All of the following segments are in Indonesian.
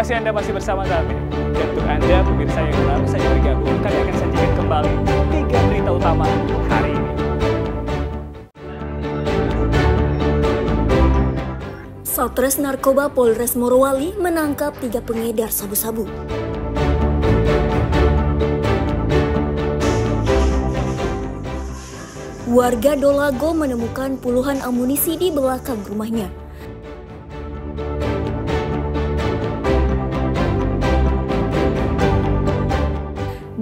kasih Anda masih bersama kami. Dan untuk Anda, pemirsa yang baru saja bergabung, kami akan sajikan kembali 3 berita utama hari ini. Satres Narkoba Polres Morowali menangkap 3 pengedar sabu-sabu. Warga Dolago menemukan puluhan amunisi di belakang rumahnya.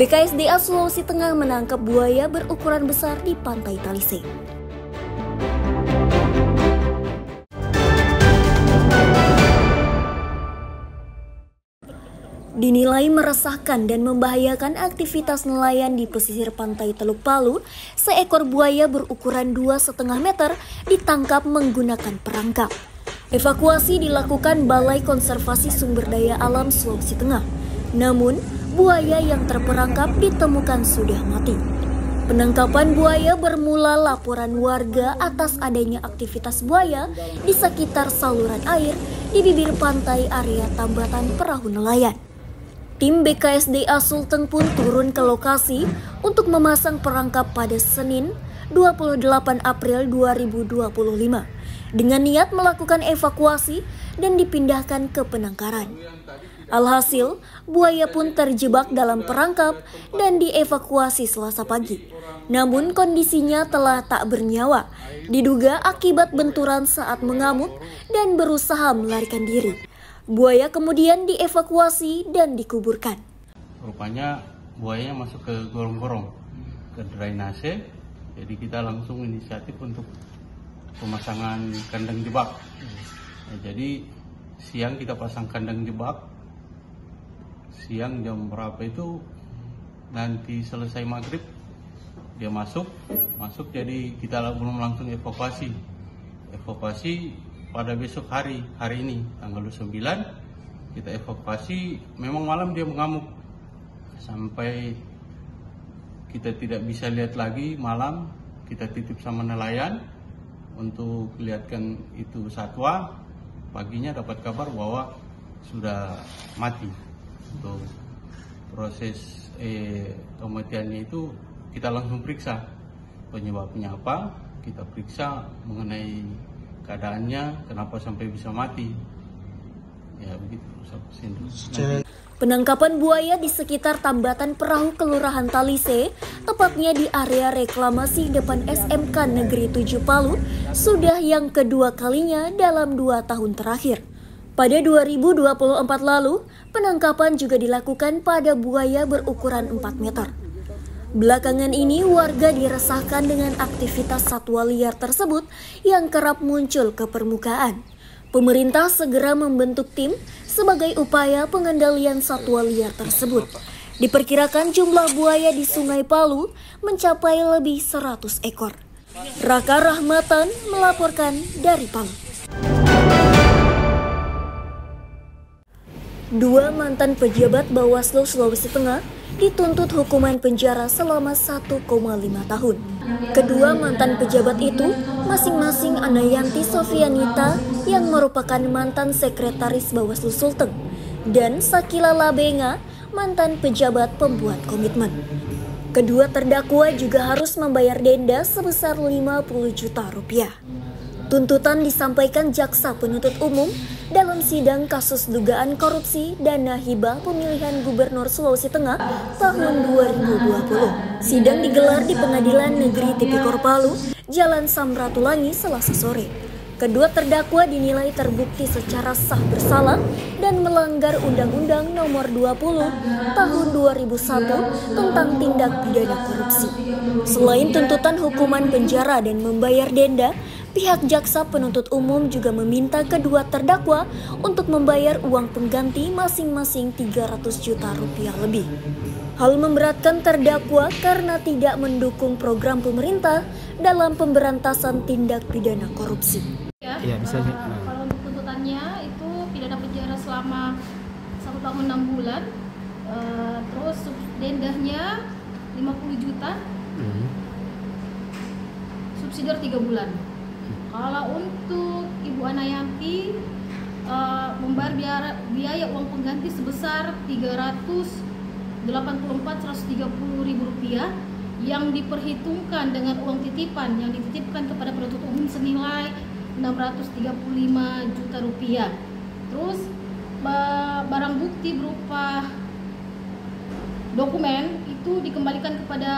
BKSDA Sulawesi Tengah menangkap buaya berukuran besar di Pantai Talise. Dinilai meresahkan dan membahayakan aktivitas nelayan di pesisir pantai Teluk Palu, seekor buaya berukuran 2,5 meter ditangkap menggunakan perangkap. Evakuasi dilakukan Balai Konservasi Sumber Daya Alam Sulawesi Tengah. Namun, buaya yang terperangkap ditemukan sudah mati. Penangkapan buaya bermula laporan warga atas adanya aktivitas buaya di sekitar saluran air di bibir pantai area tambatan perahu nelayan. Tim BKSDA Sulteng pun turun ke lokasi untuk memasang perangkap pada Senin 28 April 2025 dengan niat melakukan evakuasi dan dipindahkan ke penangkaran. Alhasil, buaya pun terjebak dalam perangkap dan dievakuasi Selasa pagi. Namun kondisinya telah tak bernyawa, diduga akibat benturan saat mengamuk dan berusaha melarikan diri. Buaya kemudian dievakuasi dan dikuburkan. Rupanya buayanya masuk ke gorong-gorong, ke drainase. Jadi kita langsung inisiatif untuk pemasangan kandang jebak. Jadi siang kita pasang kandang jebak. Siang jam berapa itu nanti selesai maghrib dia masuk jadi kita belum langsung evakuasi pada besok hari ini tanggal 9 kita evakuasi. Memang malam dia mengamuk sampai kita tidak bisa lihat lagi. Malam kita titip sama nelayan untuk lihatkan itu satwa. Paginya dapat kabar bahwa sudah mati. Untuk proses kematiannya itu kita langsung periksa penyebabnya apa, kita periksa mengenai keadaannya kenapa sampai bisa mati. Ya begitu. Penangkapan buaya di sekitar tambatan perahu Kelurahan Talise, tepatnya di area reklamasi depan SMK Negeri 7 Palu, sudah yang kedua kalinya dalam 2 tahun terakhir. Pada 2024 lalu, penangkapan juga dilakukan pada buaya berukuran 4 meter. Belakangan ini warga diresahkan dengan aktivitas satwa liar tersebut yang kerap muncul ke permukaan. Pemerintah segera membentuk tim sebagai upaya pengendalian satwa liar tersebut. Diperkirakan jumlah buaya di Sungai Palu mencapai lebih 100 ekor. Raka Rahmatan melaporkan dari Palu. 2 mantan pejabat Bawaslu Sulawesi Tengah dituntut hukuman penjara selama 1,5 tahun. Kedua mantan pejabat itu masing-masing Anayanti Sofianita yang merupakan mantan sekretaris Bawaslu Sulteng dan Sakila Labenga, mantan pejabat pembuat komitmen. Kedua terdakwa juga harus membayar denda sebesar 50 juta rupiah. Tuntutan disampaikan Jaksa Penuntut Umum dalam sidang kasus dugaan korupsi dana hibah pemilihan Gubernur Sulawesi Tengah tahun 2020. Sidang digelar di Pengadilan Negeri Tipikor Palu, Jalan Samratulangi, Selasa sore. Kedua terdakwa dinilai terbukti secara sah bersalah dan melanggar Undang-Undang Nomor 20 Tahun 2001 tentang tindak pidana korupsi. Selain tuntutan hukuman penjara dan membayar denda, pihak Jaksa Penuntut Umum juga meminta kedua terdakwa untuk membayar uang pengganti masing-masing 300 juta rupiah lebih. Hal memberatkan terdakwa karena tidak mendukung program pemerintah dalam pemberantasan tindak pidana korupsi. Ya, bisa sih. Kalau untuk tuntutannya itu pidana penjara selama 1 tahun 6 bulan, terus dendanya 50 juta, subsidiar 3 bulan. Kalau untuk Ibu Anayanti membayar biaya uang pengganti sebesar Rp384.130.000 yang diperhitungkan dengan uang titipan yang dititipkan kepada penuntut umum senilai Rp635 juta. Terus barang bukti berupa dokumen itu dikembalikan kepada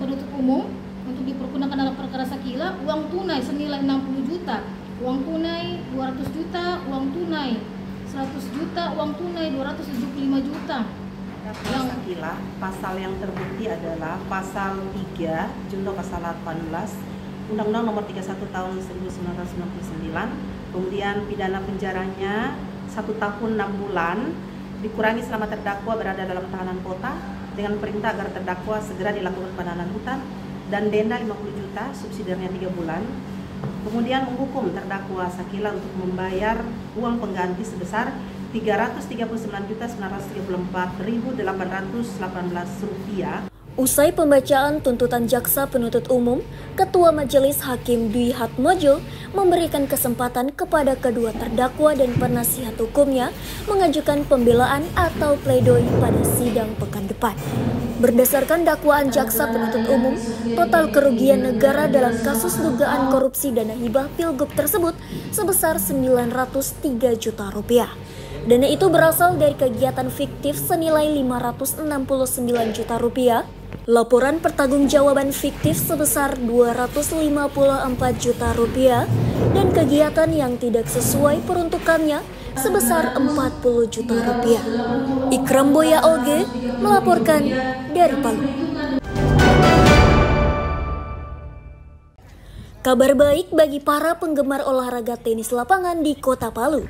penuntut umum untuk dipergunakan dalam perkara sakila. Uang tunai senilai 60 juta, uang tunai 200 juta, uang tunai 100 juta, uang tunai 275 juta. Yang sakila, pasal yang terbukti adalah pasal 3 junto pasal 18 Undang-Undang Nomor 31 Tahun 1999. Kemudian pidana penjaranya 1 tahun 6 bulan dikurangi selama terdakwa berada dalam tahanan kota dengan perintah agar terdakwa segera dilakukan penahanan rutan dan denda 50 juta, subsidiarnya 3 bulan. Kemudian menghukum terdakwa sakila untuk membayar uang pengganti sebesar Rp339.934.818. Usai pembacaan tuntutan jaksa penuntut umum, Ketua Majelis Hakim Dwi Hatmojo memberikan kesempatan kepada kedua terdakwa dan penasihat hukumnya mengajukan pembelaan atau pledoi pada sidang pekan depan. Berdasarkan dakwaan jaksa penuntut umum, total kerugian negara dalam kasus dugaan korupsi dana hibah Pilgub tersebut sebesar Rp903 juta. Dana itu berasal dari kegiatan fiktif senilai Rp569 juta, laporan pertanggungjawaban fiktif sebesar Rp254 juta, dan kegiatan yang tidak sesuai peruntukannya sebesar Rp40 juta. Ikram Boya Oge melaporkan dari Palu. Kabar baik bagi para penggemar olahraga tenis lapangan di Kota Palu.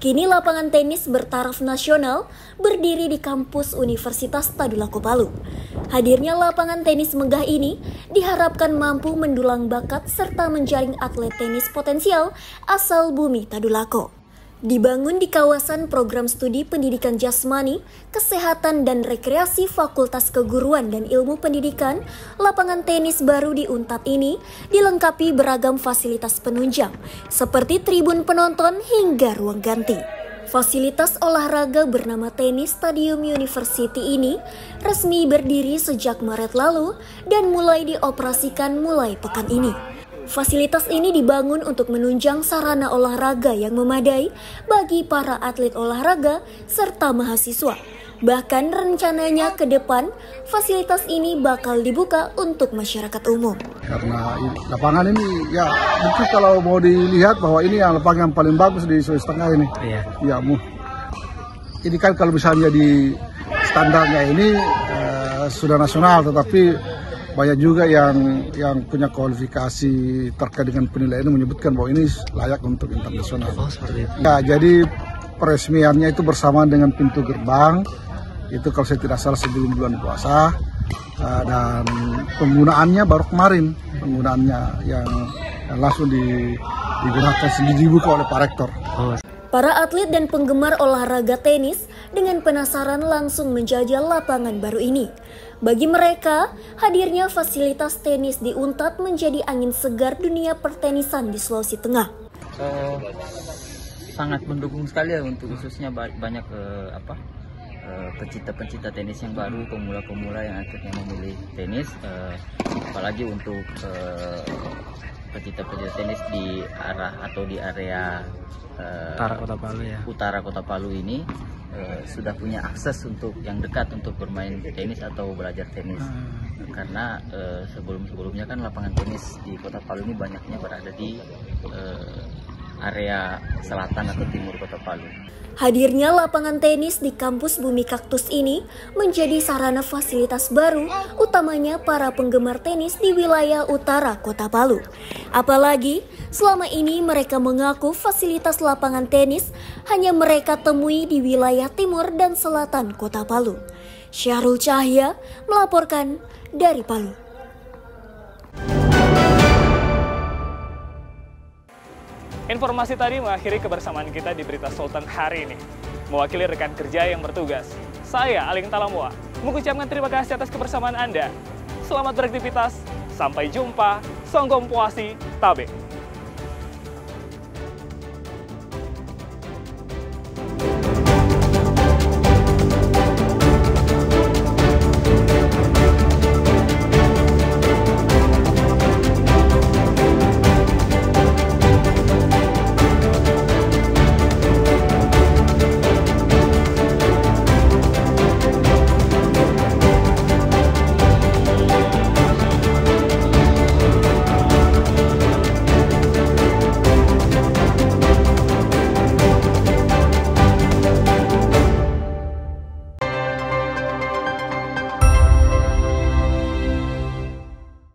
Kini lapangan tenis bertaraf nasional berdiri di kampus Universitas Tadulako Palu. Hadirnya lapangan tenis megah ini diharapkan mampu mendulang bakat serta menjaring atlet tenis potensial asal bumi Tadulako. Dibangun di kawasan program studi pendidikan jasmani, kesehatan dan rekreasi Fakultas Keguruan dan Ilmu Pendidikan, lapangan tenis baru di Untat ini dilengkapi beragam fasilitas penunjang, seperti tribun penonton hingga ruang ganti. Fasilitas olahraga bernama Tenis Stadium University ini resmi berdiri sejak Maret lalu dan mulai dioperasikan mulai pekan ini. Fasilitas ini dibangun untuk menunjang sarana olahraga yang memadai bagi para atlet olahraga serta mahasiswa. Bahkan rencananya ke depan, fasilitas ini bakal dibuka untuk masyarakat umum. Karena lapangan ini, ya mungkin kalau mau dilihat bahwa ini yang lapangan paling bagus di Sulawesi Tengah ini. Ya, ini kan kalau misalnya di standarnya ini sudah nasional, tetapi banyak juga yang punya kualifikasi terkait dengan penilaian ini menyebutkan bahwa ini layak untuk internasional. Ya, jadi peresmiannya itu bersamaan dengan pintu gerbang, itu kalau saya tidak salah sebelum bulan puasa, dan penggunaannya baru kemarin, yang langsung digunakan dibuka oleh Pak Rektor. Para atlet dan penggemar olahraga tenis dengan penasaran langsung menjajal lapangan baru ini. Bagi mereka, hadirnya fasilitas tenis di Untat menjadi angin segar dunia pertenisan di Sulawesi Tengah. Sangat mendukung sekali ya, untuk khususnya banyak pencinta tenis yang baru, pemula-pemula yang akhirnya memilih tenis, apalagi untuk pencinta tenis di area utara Kota Palu ini sudah punya akses untuk yang dekat untuk bermain tenis atau belajar tenis. Karena sebelumnya kan lapangan tenis di Kota Palu ini banyaknya berada di area selatan atau timur Kota Palu. Hadirnya lapangan tenis di kampus Bumi Kaktus ini menjadi sarana fasilitas baru, utamanya para penggemar tenis di wilayah utara Kota Palu. Apalagi, selama ini mereka mengaku fasilitas lapangan tenis hanya mereka temui di wilayah timur dan selatan Kota Palu. Syahrul Cahya melaporkan dari Palu. Informasi tadi mengakhiri kebersamaan kita di Berita Sultan hari ini. Mewakili rekan kerja yang bertugas, saya Aling Talamoa mengucapkan terima kasih atas kebersamaan Anda. Selamat beraktivitas, sampai jumpa, Songgom Puasi, Tabe.